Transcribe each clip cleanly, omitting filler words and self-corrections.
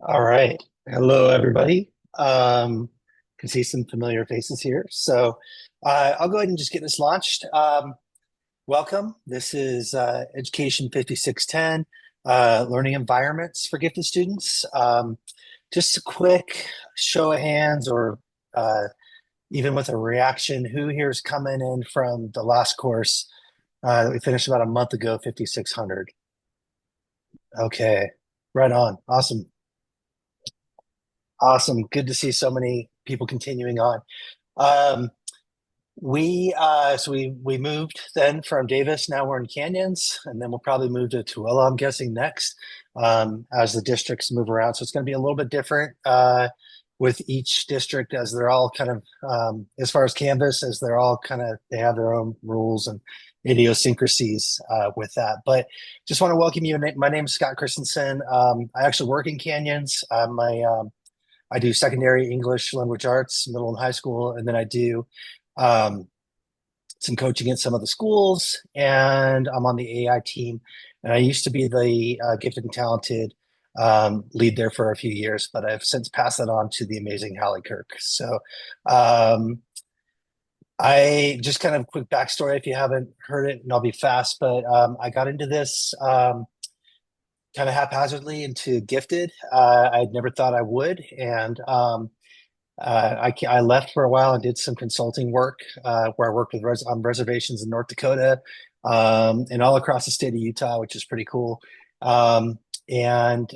All right. Hello, everybody. Can see some familiar faces here. I'll go ahead and just get this launched. Welcome. This is Education 5610, Learning Environments for Gifted Students. Just a quick show of hands or uh, even with a reaction, who here is coming in from the last course that we finished about a month ago, 5600? Okay, right on. Awesome. Awesome. Good to see so many people continuing on. Um, we moved then from Davis. Now we're in Canyons, and then we'll probably move to Tooele, I'm guessing next, as the districts move around. So it's going to be a little bit different with each district as they're all kind of as far as Canvas, as they're all kind of they have their own rules and idiosyncrasies with that. But just want to welcome you. My name is Scott Christensen. I actually work in Canyons. I do secondary English language arts, middle and high school, and then I do um, some coaching at some of the schools, and I'm on the AI team. And I used to be the gifted and talented lead there for a few years, but I've since passed that on to the amazing Hallie Kirk. Um, I just kind of quick backstory if you haven't heard it, and I'll be fast, but I got into this kind of haphazardly into gifted. I never thought I would, and I left for a while and did some consulting work where I worked with on reservations in North Dakota and all across the state of Utah, which is pretty cool. Um, and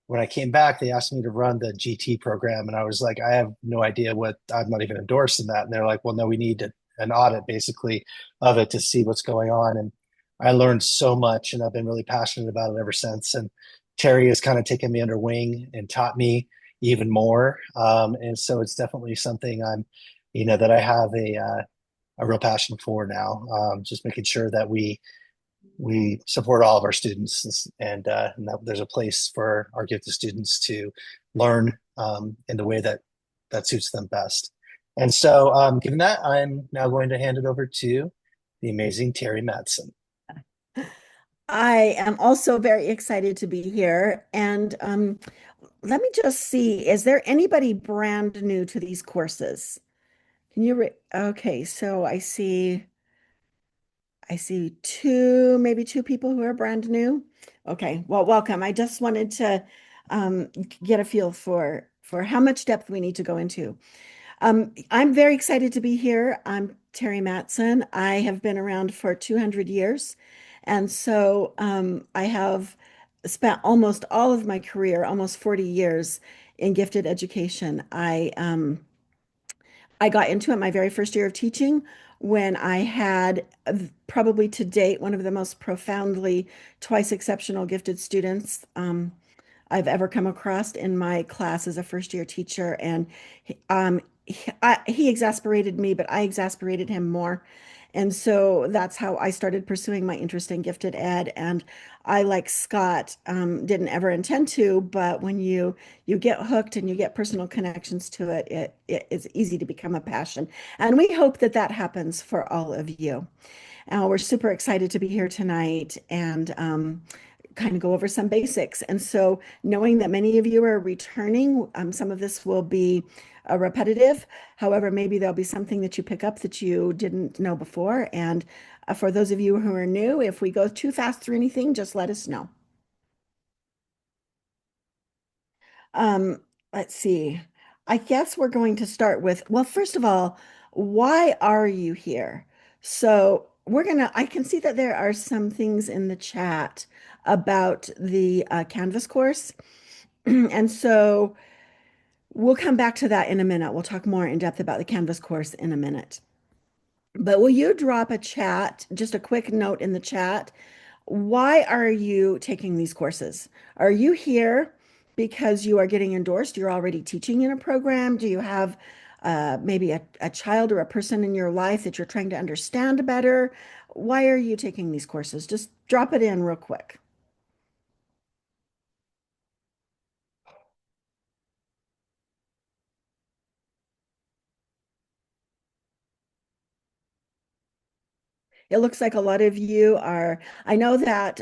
when I came back, they asked me to run the GT program, and I was like, I have no idea what I'm not even endorsed in that. And they're like, well, no, we need an audit basically of it to see what's going on. And I learned so much, and I've been really passionate about it ever since. And Terry has kind of taken me under wing and taught me even more. And so it's definitely something that I have a real passion for now. Just making sure that we support all of our students and that there's a place for our gifted students to learn in the way that suits them best. And so, given that, I'm now going to hand it over to the amazing Terry Madsen. I am also very excited to be here. And let me just see, is there anybody brand new to these courses? Can you re Okay, so I see maybe two people who are brand new. Okay, well, welcome. I just wanted to get a feel for how much depth we need to go into. I'm very excited to be here. I'm Terry Matson. I have been around for 200 years. And so I have spent almost all of my career, almost 40 years in gifted education. I got into it my very first year of teaching when I had probably to date one of the most profoundly twice exceptional gifted students I've ever come across in my class as a first year teacher. And he exasperated me, but I exasperated him more. And so that's how I started pursuing my interest in gifted ed. And I, like Scott, didn't ever intend to, but when you get hooked and you get personal connections to it, it is easy to become a passion. And we hope that that happens for all of you. We're super excited to be here tonight and kind of go over some basics. And so, knowing that many of you are returning, some of this will be repetitive. However, maybe there'll be something that you pick up that you didn't know before. And for those of you who are new, if we go too fast through anything, just let us know. Um, let's see. I guess we're going to start with, well, first of all, why are you here? So I can see that there are some things in the chat about the Canvas course. And so we'll come back to that in a minute. We'll talk more in depth about the Canvas course in a minute. But will you drop a chat, just a quick note in the chat? Why are you taking these courses? Are you here because you are getting endorsed? You're already teaching in a program? Do you have maybe a child or a person in your life that you're trying to understand better? Why are you taking these courses? Just drop it in real quick. It looks like a lot of you are, I know that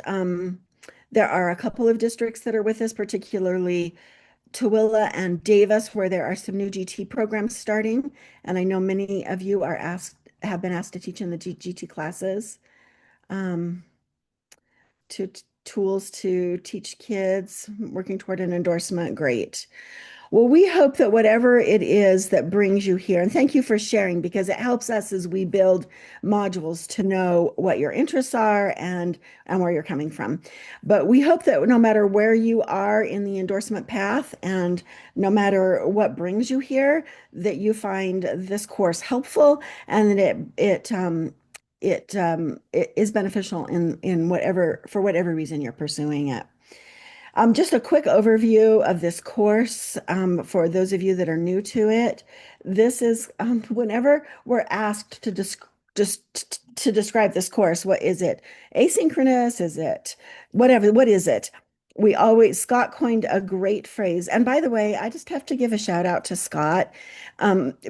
There are a couple of districts that are with us, particularly Tooele and Davis, where there are some new GT programs starting. And I know many of you have been asked to teach in the GT classes. Um, Tools to teach kids, working toward an endorsement. Great. Well, we hope that whatever it is that brings you here, and thank you for sharing because it helps us as we build modules to know what your interests are and where you're coming from. But we hope that no matter where you are in the endorsement path and no matter what brings you here, that you find this course helpful and that it is beneficial in whatever for whatever reason you're pursuing it. Just a quick overview of this course for those of you that are new to it. This is whenever we're asked to just to describe this course, what is it? Asynchronous? Is it whatever? What is it? Scott coined a great phrase. And by the way, I just have to give a shout out to Scott.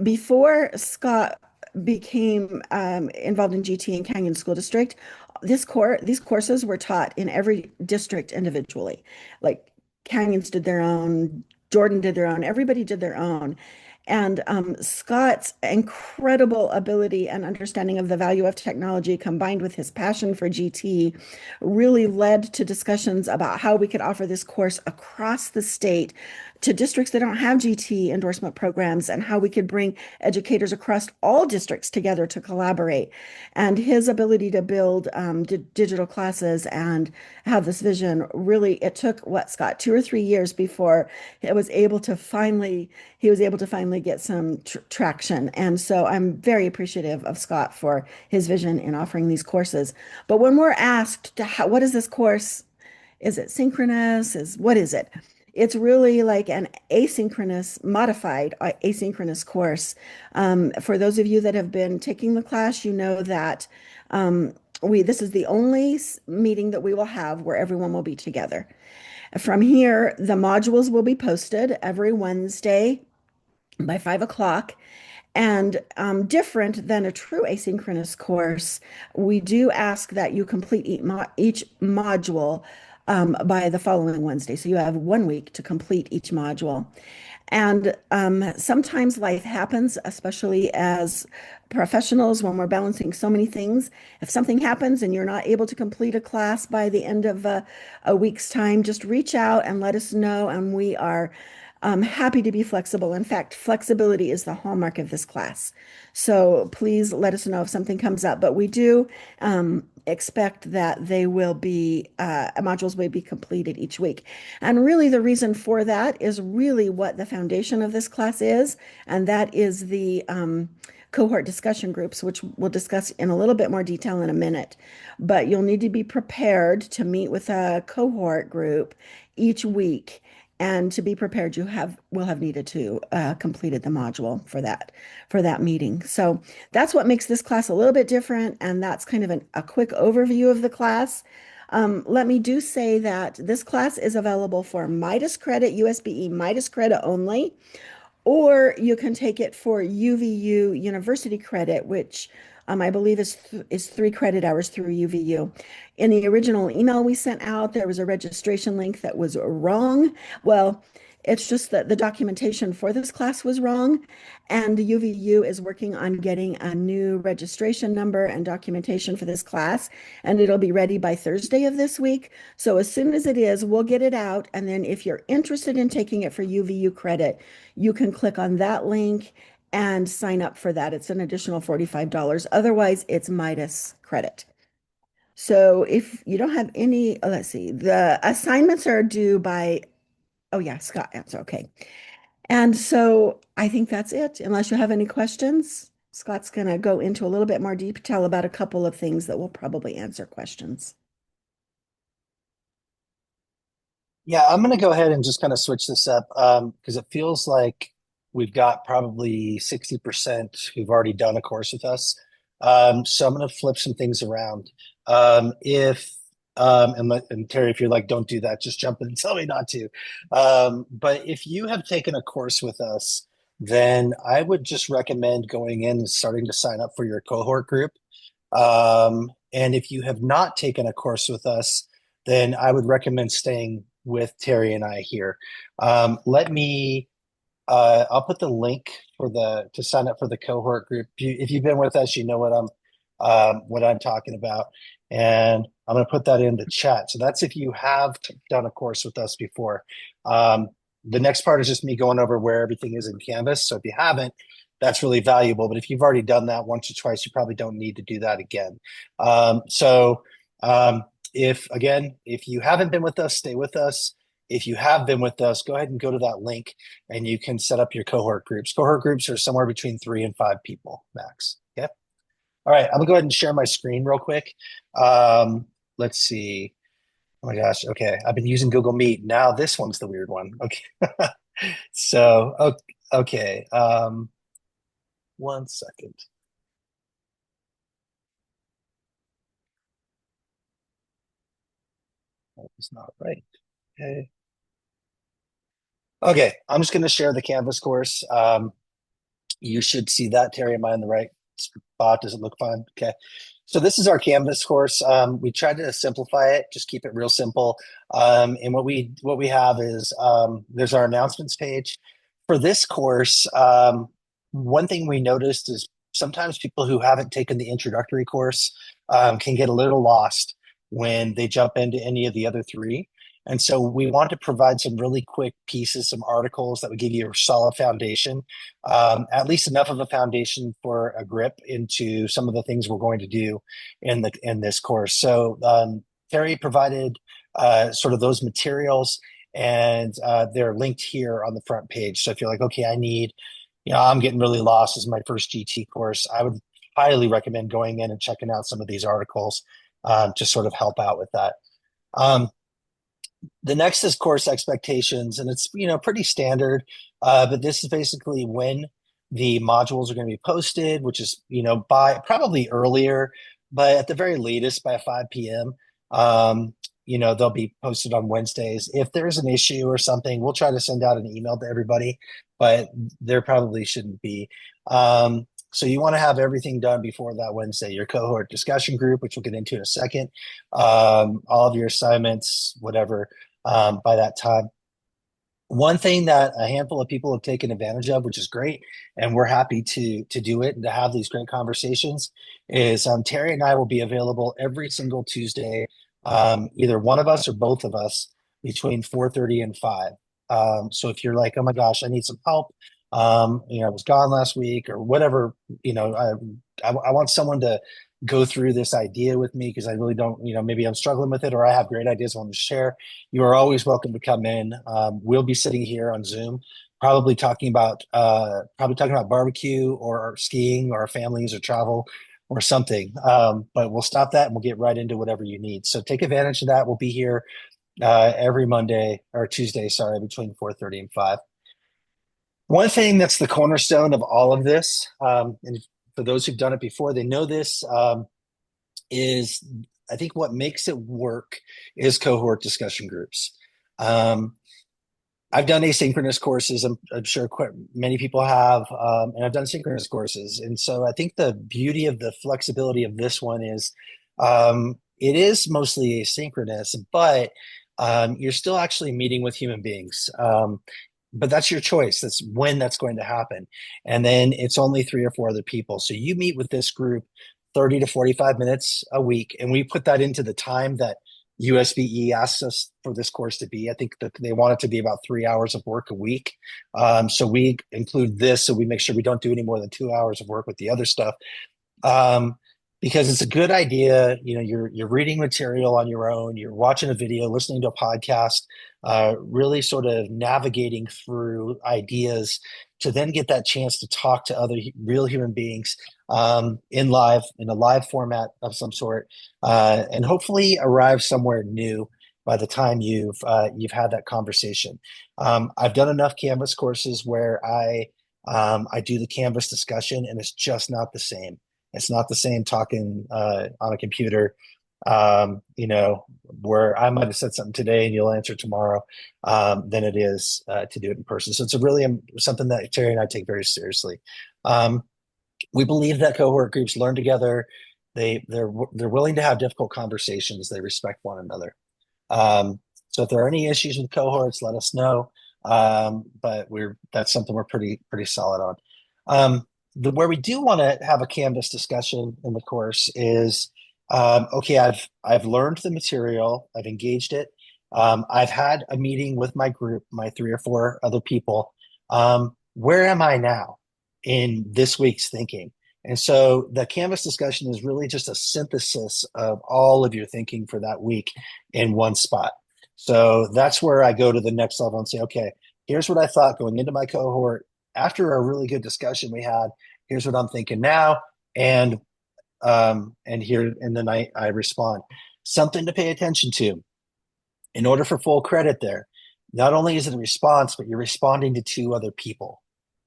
Before Scott became involved in GT and Canyon School District, these courses were taught in every district individually. Like Canyons did their own, Jordan did their own, everybody did their own. And Scott's incredible ability and understanding of the value of technology combined with his passion for GT really led to discussions about how we could offer this course across the state to districts that don't have GT endorsement programs and how we could bring educators across all districts together to collaborate. And his ability to build digital classes and have this vision really, it took what, Scott, 2 or 3 years before he was able to finally get some traction. And so I'm very appreciative of Scott for his vision in offering these courses. But when we're asked what is this course? Is it synchronous? What is it? It's really like an modified asynchronous course. For those of you that have been taking the class, you know that this is the only meeting that we will have where everyone will be together. From here, the modules will be posted every Wednesday by 5 o'clock. And different than a true asynchronous course, we do ask that you complete each module by the following Wednesday. So you have 1 week to complete each module. And sometimes life happens, especially as professionals, when we're balancing so many things. If something happens and you're not able to complete a class by the end of a week's time, just reach out and let us know. And we are happy to be flexible. In fact, flexibility is the hallmark of this class. So please let us know if something comes up. But we do expect that modules will be completed each week. And really the reason for that is really what the foundation of this class is. And that is the cohort discussion groups, which we'll discuss in a little bit more detail in a minute. But you'll need to be prepared to meet with a cohort group each week. And to be prepared, will have needed to completed the module for that meeting. So that's what makes this class a little bit different, and that's kind of a quick overview of the class. Let me do say that this class is available for Midas credit, USBE Midas credit only, or you can take it for UVU University credit, which I believe is 3 credit hours through UVU. In the original email we sent out, there was a registration link that was wrong. Well, it's just that the documentation for this class was wrong, and the UVU is working on getting a new registration number and documentation for this class, and it'll be ready by Thursday of this week. So as soon as it is, we'll get it out, and then if you're interested in taking it for UVU credit, you can click on that link and sign up for that. It's an additional $45. Otherwise, it's Midas credit. So if you don't have any, let's see, the assignments are due by, oh yeah, Scott, that's okay. And so I think that's it. Unless you have any questions, Scott's going to go into a little bit more detail about a couple of things that will probably answer questions. Yeah, I'm going to go ahead and just kind of switch this up because it feels like we've got probably 60% who've already done a course with us. So I'm going to flip some things around. And Terry, if you're like, don't do that, just jump in and tell me not to. But if you have taken a course with us, then I would just recommend going in and starting to sign up for your cohort group. And if you have not taken a course with us, then I would recommend staying with Terry and I here. Let me I'll put the link for the to sign up for the cohort group. If you've been with us, you know what I'm talking about, and I'm going to put that in the chat. So that's if you have done a course with us before. The next part is just me going over where everything is in Canvas. So if you haven't, that's really valuable. But if you've already done that once or twice, you probably don't need to do that again. So if you haven't been with us, stay with us. If you have been with us, go ahead and go to that link and you can set up your cohort groups. Cohort groups are somewhere between 3 and 5 people max. Okay. All right. I'm gonna go ahead and share my screen real quick. Let's see. Oh my gosh. Okay. I've been using Google Meet. Now this one's the weird one. Okay. So, okay. 1 second. That was not right. Okay. Okay. I'm just going to share the Canvas course. You should see that. Terry, am I in the right spot? Does it look fine? Okay. So this is our Canvas course. We tried to simplify it, just keep it real simple. And what we have is there's our announcements page. For this course, one thing we noticed is sometimes people who haven't taken the introductory course can get a little lost when they jump into any of the other three. And so we want to provide some really quick pieces, some articles that would give you a solid foundation, at least enough of a foundation for a grip into some of the things we're going to do in this course. So Terry provided sort of those materials, and they're linked here on the front page. So if you're like, okay, I'm getting really lost. This is my first GT course. I would highly recommend going in and checking out some of these articles to sort of help out with that. The next is course expectations, and it's pretty standard, but this is basically when the modules are going to be posted, which is by probably earlier, but at the very latest by 5 p.m. They'll be posted on Wednesdays. If there's an issue or something, we'll try to send out an email to everybody, but there probably shouldn't be. So you want to have everything done before that Wednesday. Your cohort discussion group, which we'll get into in a second, all of your assignments, whatever, by that time. One thing that a handful of people have taken advantage of, which is great, and we're happy to do it and to have these great conversations, is Terry and I will be available every single Tuesday, either one of us or both of us, between 4:30 and 5. So if you're like, oh my gosh, I need some help, I was gone last week or whatever, I want someone to go through this idea with me because I really don't, maybe I'm struggling with it or I have great ideas I want to share. You are always welcome to come in. We'll be sitting here on Zoom, probably talking about barbecue or skiing or our families or travel or something. But we'll stop that and we'll get right into whatever you need. So take advantage of that. We'll be here every Monday or Tuesday, sorry, between 4:30 and 5. One thing that's the cornerstone of all of this, and for those who've done it before, they know this, is I think what makes it work is cohort discussion groups. I've done asynchronous courses. I'm sure quite many people have, and I've done synchronous courses. And so I think the beauty of the flexibility of this one is it is mostly asynchronous, but you're still actually meeting with human beings. But that's your choice. That's when that's going to happen. And then it's only 3 or 4 other people. So you meet with this group 30 to 45 minutes a week. And we put that into the time that USBE asks us for this course to be. I think that they want it to be about 3 hours of work a week. So we include this so we make sure we don't do any more than 2 hours of work with the other stuff. Because it's a good idea. You're reading material on your own, you're watching a video, listening to a podcast, really sort of navigating through ideas to then get that chance to talk to other real human beings in a live format of some sort, and hopefully arrive somewhere new by the time you've had that conversation. I've done enough Canvas courses where I do the Canvas discussion, and it's just not the same. It's not the same talking on a computer, where I might have said something today and you'll answer tomorrow, than it is to do it in person. So it's really something that Terry and I take very seriously. We believe that cohort groups learn together. They're willing to have difficult conversations. They respect one another. So if there are any issues with cohorts, let us know. But that's something we're pretty solid on. Where we do want to have a Canvas discussion in the course is okay, I've learned the material, I've engaged it. I've had a meeting with my group, my 3 or 4 other people. Where am I now in this week's thinking? And so the Canvas discussion is really just a synthesis of all of your thinking for that week in one spot. So that's where I go to the next level and say, okay, here's what I thought going into my cohort. After a really good discussion we had, here's what I'm thinking now. And then I respond. Something to pay attention to. In order for full credit there, not only is it a response, but you're responding to 2 other people.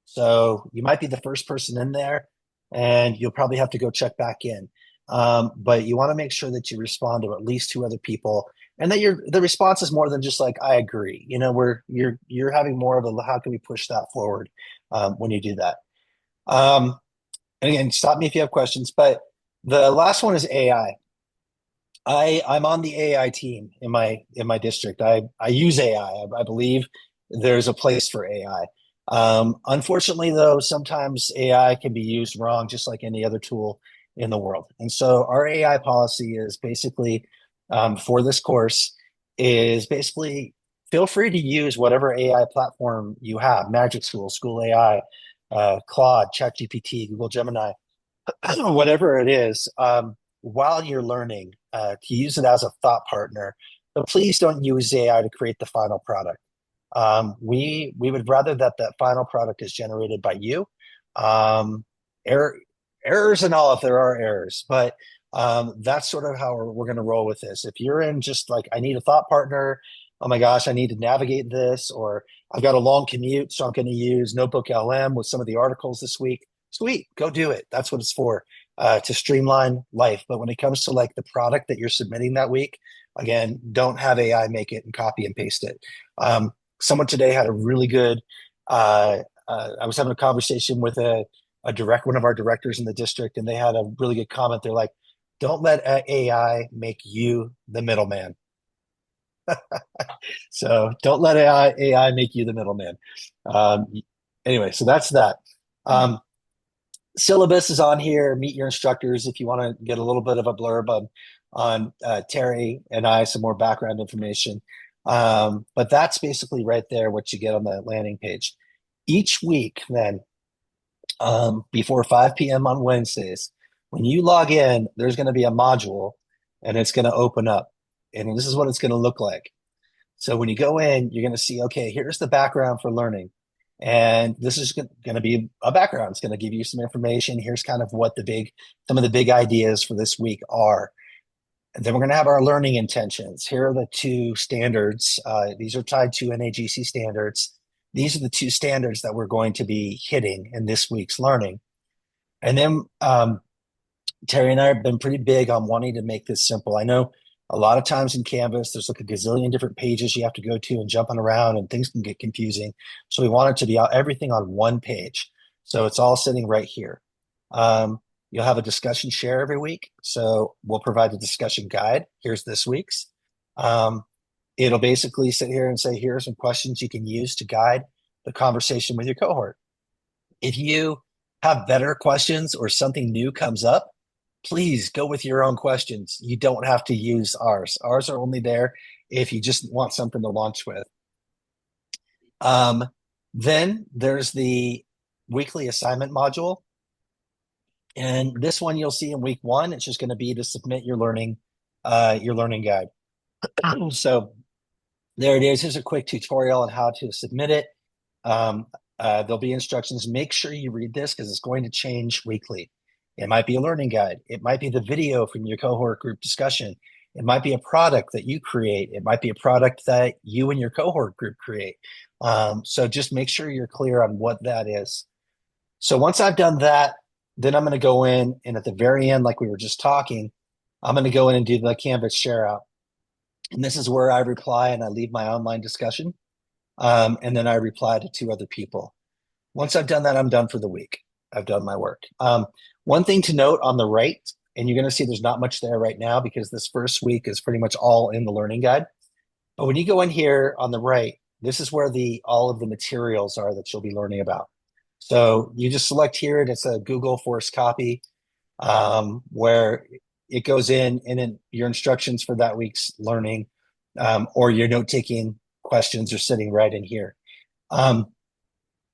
So you might be the first person in there, and you'll probably have to go check back in. But you want to make sure that you respond to at least 2 other people, and that the response is more than just like I agree. Where you're having more of a how can we push that forward when you do that. And again, stop me if you have questions. But the last one is AI. I'm on the AI team in my district. I use AI. I believe there's a place for AI. Unfortunately, though, sometimes AI can be used wrong, just like any other tool in the world. And so our AI policy is basically for this course is basically feel free to use whatever AI platform you have, Magic School, School AI, Claude, ChatGPT, Google Gemini, whatever it is, while you're learning, to use it as a thought partner. But please don't use AI to create the final product. We would rather that final product is generated by you. Error, errors and all if there are errors, but that's sort of how we're going to roll with this. If you're in just like I need a thought partner, oh my gosh, I need to navigate this, or I've got a long commute, so I'm going to use Notebook LM with some of the articles this week. Sweet, go do it. That's what it's for, to streamline life. But when it comes to like the product that you're submitting that week, again, don't have AI make it and copy and paste it. Someone today had a really good. I was having a conversation with one of our directors in the district, and they had a really good comment. They're like, "Don't let AI make you the middleman." So don't let AI make you the middleman. Um, anyway, so that's that. Um, Syllabus is on here. Meet your instructors if you want to get a little bit of a blurb on Terry and I, some more background information. But that's basically right there what you get on the landing page. Each week, then, before 5 p.m. on Wednesdays, when you log in, there's going to be a module and it's going to open up. And this is what it's going to look like. So when you go in, you're going to see, okay, here's the background for learning. And this is going to be a background. It's going to give you some information. Here's kind of what some of the big ideas for this week are. And then we're going to have our learning intentions. Here are the 2 standards. These are tied to NAGC standards. These are the 2 standards that we're going to be hitting in this week's learning. And then Terry and I have been pretty big on wanting to make this simple. I know a lot of times in Canvas, there's like a gazillion different pages you have to go to and jumping around, and things can get confusing. So we want it to be everything on one page. So it's all sitting right here. You'll have a discussion share every week. So we'll provide a discussion guide. Here's this week's. It'll basically sit here and say, here are some questions you can use to guide the conversation with your cohort. If you have better questions or something new comes up, please go with your own questions. You don't have to use ours. Ours are only there if you just want something to launch with. Then there's the weekly assignment module. And this one you'll see in week 1. It's just going to be to submit your learning guide. So there it is. Here's a quick tutorial on how to submit it. There'll be instructions. Make sure you read this because it's going to change weekly. It might be a learning guide. It might be the video from your cohort group discussion. It might be a product that you create. It might be a product that you and your cohort group create. So just make sure you're clear on what that is. So once I've done that, then I'm going to go in, and at the very end, like we were just talking, I'm going to go in and do the Canvas share out. And this is where I reply and I leave my online discussion. And then I reply to 2 other people. Once I've done that, I'm done for the week. I've done my work. One thing to note on the right, and you're going to see there's not much there right now because this first week is pretty much all in the learning guide. But when you go in here on the right, this is where the all of the materials are that you'll be learning about. So you just select here, and it's a Google Force copy, where it goes in and in your instructions for that week's learning, or your note-taking questions are sitting right in here. Um,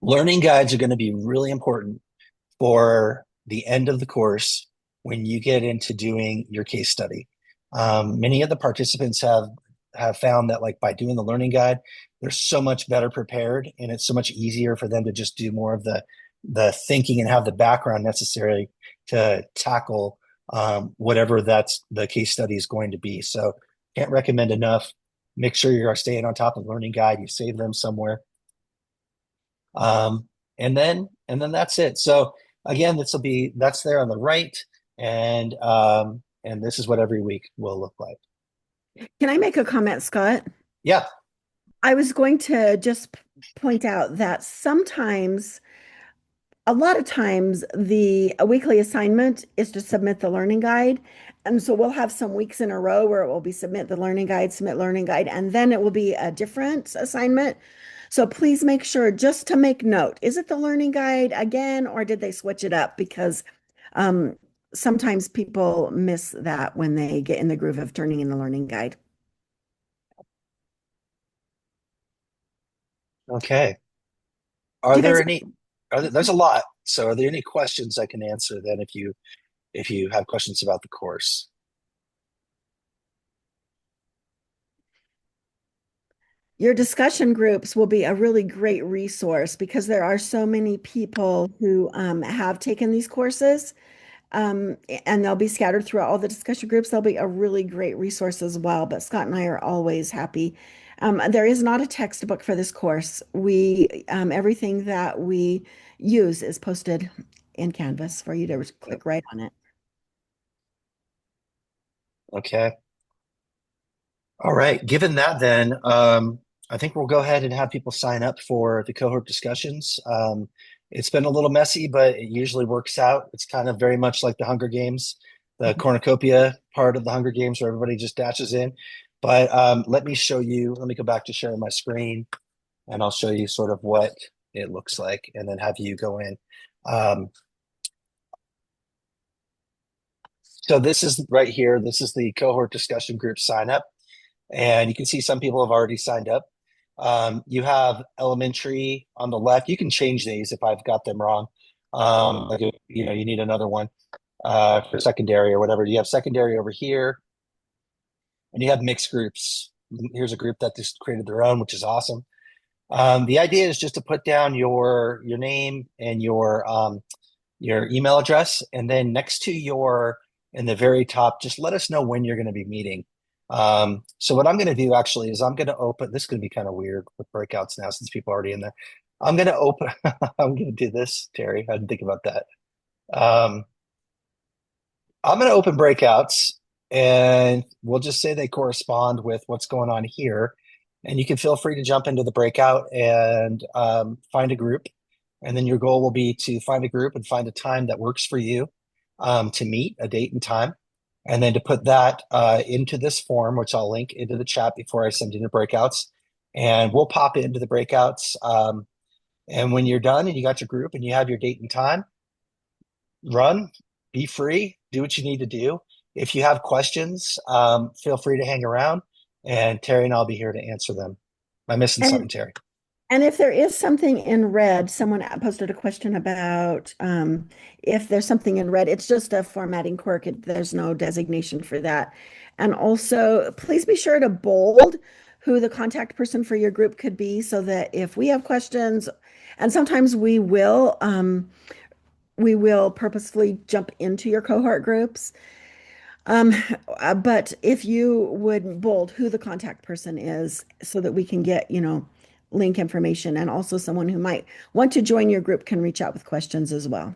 Learning guides are going to be really important for the end of the course when you get into doing your case study. Many of the participants have found that like by doing the learning guide, they're so much better prepared, and it's so much easier for them to just do more of the thinking and have the background necessary to tackle whatever that's the case study is going to be. So can't recommend enough. Make sure you're staying on top of learning guide. You save them somewhere. And then that's it. So again, that's there on the right, and this is what every week will look like. Can I make a comment, Scott? Yeah. I was going to just point out that sometimes, a lot of times, the a weekly assignment is to submit the learning guide. And so we'll have some weeks in a row where it will be submit the learning guide, submit learning guide, and then it will be a different assignment. So please make sure just to make note, is it the learning guide again, or did they switch it up? Because um, sometimes people miss that when they get in the groove of turning in the learning guide. Okay. Do Are you guys there any? There's a lot. So are there any questions I can answer then if you have questions about the course? Your discussion groups will be a really great resource because there are so many people who have taken these courses, and they'll be scattered throughout all the discussion groups. They'll be a really great resource as well. But Scott and I are always happy. There is not a textbook for this course. Everything that we use is posted in Canvas for you to click right on it. Okay. All right. Given that, then I think we'll go ahead and have people sign up for the cohort discussions. It's been a little messy, but it usually works out. It's kind of very much like the Hunger Games, the cornucopia part of the Hunger Games, where everybody just dashes in. But let me show you. Let me go back to sharing my screen, and I'll show you sort of what it looks like, and then have you go in. Um, so this is right here. This is the cohort discussion group sign up. And you can see some people have already signed up. You have elementary on the left. You can change these if I've got them wrong. Like you need another one for secondary or whatever. You have secondary over here, and you have mixed groups. Here's a group that just created their own, which is awesome. The idea is just to put down your name and your email address, and then next to your in the very top, just let us know when you're going to be meeting. So what I'm going to do actually is I'm going to open. This is going to be kind of weird with breakouts now since people are already in there. I'm going to open. I'm going to do this, Terry. I didn't think about that. Um, I'm going to open breakouts, and we'll just say they correspond with what's going on here. And you can feel free to jump into the breakout and find a group. And then your goal will be to find a group and find a time that works for you, to meet a date and time. And then to put that into this form, which I'll link into the chat before I send you the breakouts. And we'll pop into the breakouts. And when you're done and you got your group and you have your date and time, run, be free, do what you need to do. If you have questions, feel free to hang around, and Terry and I'll be here to answer them. Am I missing And something, Terry? And if there is something in red, someone posted a question about if there's something in red, it's just a formatting quirk. There's no designation for that. And also, please be sure to bold who the contact person for your group could be so that if we have questions, and sometimes we will purposefully jump into your cohort groups. Um, but if you would bold who the contact person is so that we can get, link information, and also someone who might want to join your group can reach out with questions as well.